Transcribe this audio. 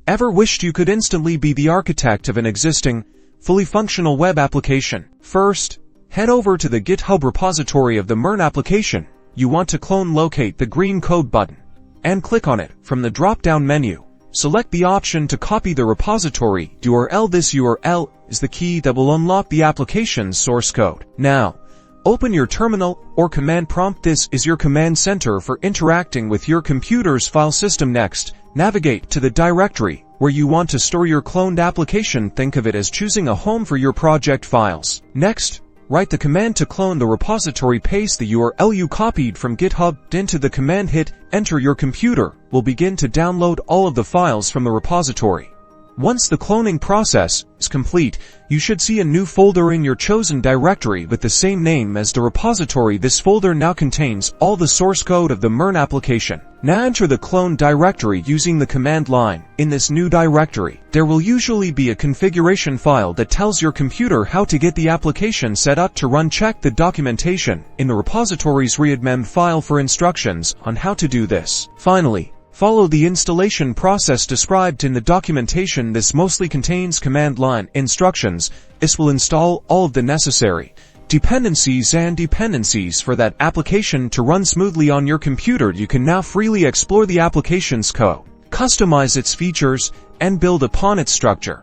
Ever wished you could instantly be the architect of an existing, fully functional web application? First, head over to the GitHub repository of the Mern application. You want to locate the green code button, and click on it. From the drop-down menu, select the option to copy the repository URL. This URL is the key that will unlock the application's source code. Now, open your terminal or command prompt. This is your command center for interacting with your computer's file system. Next, navigate to the directory where you want to store your cloned application. Think of it as choosing a home for your project files. Next, write the command to clone the repository. Paste the URL you copied from GitHub into the command. Hit enter. Your computer will begin to download all of the files from the repository. Once the cloning process is complete, you should see a new folder in your chosen directory with the same name as the repository. This folder now contains all the source code of the Mern application. Now enter the clone directory using the command line. In this new directory, there will usually be a configuration file that tells your computer how to get the application set up to run. Check the documentation in the repository's readmem file for instructions on how to do this. Finally, follow the installation process described in the documentation. This mostly contains command line instructions. This will install all of the necessary dependencies for that application to run smoothly on your computer. You can now freely explore the application's code, customize its features, and build upon its structure.